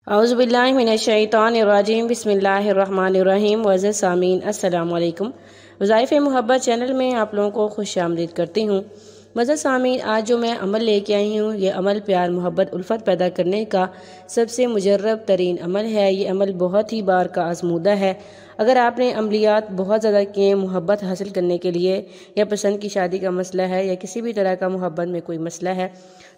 اعوذ باللہ من الشیطان الرجیم بسم اللہ الرحمن الرحیم معزز سامعین السلام علیکم۔ وظائف محبت چینل میں آپ لوگوں کو خوش آمدید کرتی ہوں۔ معزز سامعین، آج جو میں عمل لے کے آئی ہوں یہ عمل پیار محبت الفت پیدا کرنے کا سب سے مجرب ترین عمل ہے۔ یہ عمل بہت ہی بار کا آزمودہ ہے۔ اگر آپ نے عملیات بہت زیادہ کیے محبت حاصل کرنے کے لیے، یا پسند کی شادی کا مسئلہ ہے، یا کسی بھی طرح کا محبت میں کوئی مسئلہ ہے،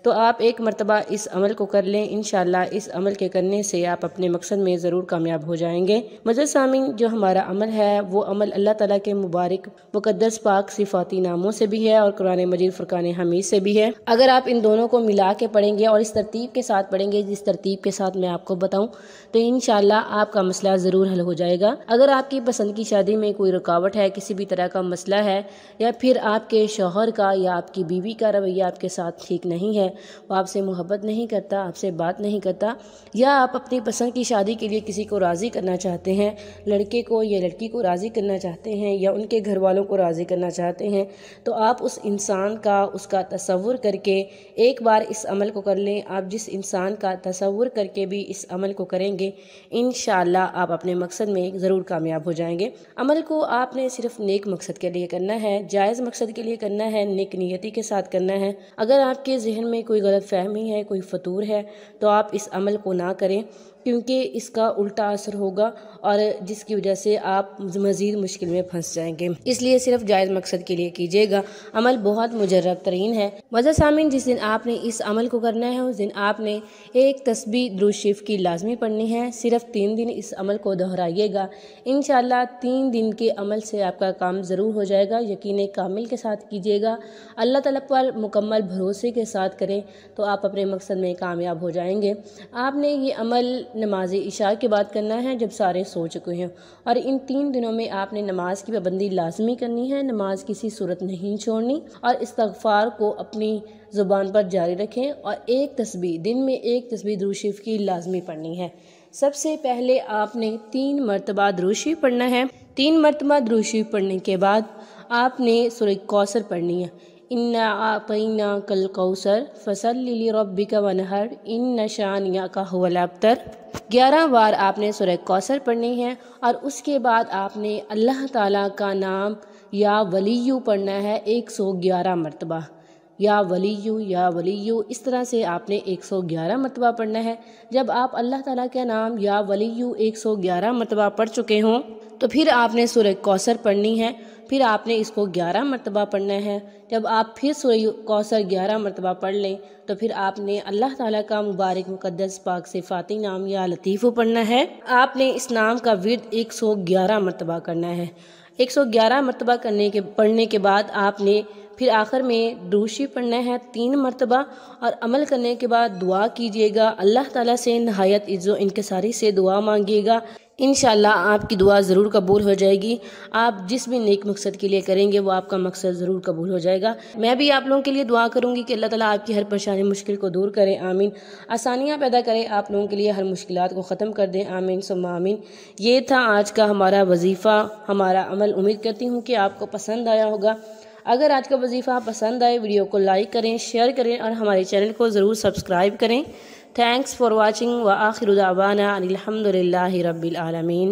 تو آپ ایک مرتبہ اس عمل کو کر لیں۔ انشاءاللہ اس عمل کے کرنے سے آپ اپنے مقصد میں ضرور کامیاب ہو جائیں گے۔ معزز سامعین، جو ہمارا عمل ہے وہ عمل اللہ تعالیٰ کے مبارک مقدس پاک صفاتی ناموں سے بھی ہے اور قرآن مجید فرقان حمید سے بھی ہے۔ اگر آپ ان دونوں کو ملا کے پڑھیں گے اور اس ترتیب کے ساتھ پڑھیں گے جس ترتیب کے ساتھ میں آپ کو بتاؤں، تو انشاءاللہ آپ کا مسئلہ ضرور حل ہو جائے گا۔ اگر آپ کی پسند کی شادی میں کوئی رکاوٹ ہے، کسی بھی طرح کا مسئلہ ہے، یا پھر آپ کے شوہر کا یا آپ کی بیوی کا رویہ آپ کے ساتھ ٹھیک نہیں ہے، وہ آپ سے محبت نہیں کرتا، آپ سے بات نہیں کرتا، یا آپ اپنی پسند کی شادی کے لیے کسی کو راضی کرنا چاہتے ہیں، لڑکے کو یا لڑکی کو راضی کرنا چاہتے ہیں، یا ان کے گھر والوں کو راضی کرنا چاہتے ہیں، تو آپ اس انسان کا اس کا تصور کر کے ایک بار اس عمل کو کر لیں۔ آپ جس انسان کا تصور کر کے بھی اس عمل کو کریں گے، انشاءاللہ آپ اپنے مقصد میں ضرور کامیاب ہو جائیں گے۔ عمل کو آپ نے صرف نیک مقصد کے لیے کرنا ہے، جائز مقصد کے لیے کرنا ہے، نیک نیتی کے ساتھ کرنا ہے۔ اگر آپ کے ذہن میں کوئی غلط فہمی ہے، کوئی فطور ہے، تو آپ اس عمل کو نہ کریں، کیونکہ اس کا الٹا اثر ہوگا اور جس کی وجہ سے آپ مزید مشکل میں پھنس جائیں گے۔ اس لیے صرف جائز مقصد کے لیے کیجیے گا۔ عمل بہت مجرب ترین ہے۔ معزز سامعین، جس دن آپ نے اس عمل کو کرنا ہے اس دن آپ نے ایک تسبیح درود شریف کی لازمی پڑھنی ہے۔ صرف 3 دن اس عمل کو دہرائیے گا۔ انشاءاللہ 3 دن کے عمل سے آپ کا کام ضرور ہو جائے گا۔ یقین کامل کے ساتھ کیجیے گا، اللہ تعالیٰ پر مکمل بھروسے کے ساتھ کریں تو آپ اپنے مقصد میں کامیاب ہو جائیں گے۔ آپ نے یہ عمل نماز عشاء کے بعد کرنا ہے جب سارے سو چکے ہیں، اور ان 3 دنوں میں آپ نے نماز کی پابندی لازمی کرنی ہے، نماز کسی صورت نہیں چھوڑنی، اور استغفار کو اپنی زبان پر جاری رکھیں، اور ایک تسبیح دن میں ایک تسبیح درود شریف کی لازمی پڑھنی ہے۔ سب سے پہلے آپ نے 3 مرتبہ درود شریف پڑھنا ہے۔ 3 مرتبہ درود شریف پڑھنے کے بعد آپ نے سورہ کوثر پڑھنی ہے۔ اِنَّا أَعْطَيْنَاكَ الْكَوْثَرَ فَصَلِّ لِرَبِّكَ وَانْحَرْ إِنَّ شَانِئَكَ هُوَ الْأَبْتَرُ۔ 11 بار آپ نے سورہ کوثر پڑھنی ہے، اور اس کے بعد آپ نے اللہ تعالیٰ کا نام یا ولیو پڑھنا ہے 111 مرتبہ۔ یا ولیو یا ولیو، اس طرح سے آپ نے 111 مرتبہ پڑھنا ہے۔ جب آپ اللہ تعالیٰ کا نام یا ولیو 111 مرتبہ پڑھ چکے ہوں تو پھر آپ نے سورہ کوثر پڑھنی ہے، پھر آپ نے اس کو 11 مرتبہ پڑھنا ہے۔ جب آپ پھر سورہ کوثر 11 مرتبہ پڑھ لیں تو پھر آپ نے اللہ تعالیٰ کا مبارک مقدس پاک صفاتی نام یا لطیف پڑھنا ہے۔ آپ نے اس نام کا ورد 111 مرتبہ کرنا ہے۔ 111 مرتبہ پڑھنے کے بعد آپ نے پھر آخر میں درود شریف پڑھنا ہے 3 مرتبہ، اور عمل کرنے کے بعد دعا کیجیے گا، اللہ تعالیٰ سے نہایت عز و انکساری سے دعا مانگیے گا۔ انشاءاللہ آپ کی دعا ضرور قبول ہو جائے گی۔ آپ جس بھی نیک مقصد کے لیے کریں گے وہ آپ کا مقصد ضرور قبول ہو جائے گا۔ میں بھی آپ لوگوں کے لیے دعا کروں گی کہ اللہ تعالیٰ آپ کی ہر پریشانی مشکل کو دور کرے، آمین۔ آسانیاں پیدا کرے، آپ لوگوں کے لیے ہر مشکلات کو ختم کر دیں، آمین ثم آمین۔ یہ تھا آج کا ہمارا وظیفہ، ہمارا عمل۔ امید کرتی ہوں کہ آپ کو پسند آیا ہوگا۔ اگر آج کا وظیفہ پسند آئے، ویڈیو کو لائک کریں، شیئر کریں، اور ہمارے چینل کو ضرور سبسکرائب کریں۔ تھینکس فار واچنگ، وآخر دعوانا ان الحمد للہ رب العالمین۔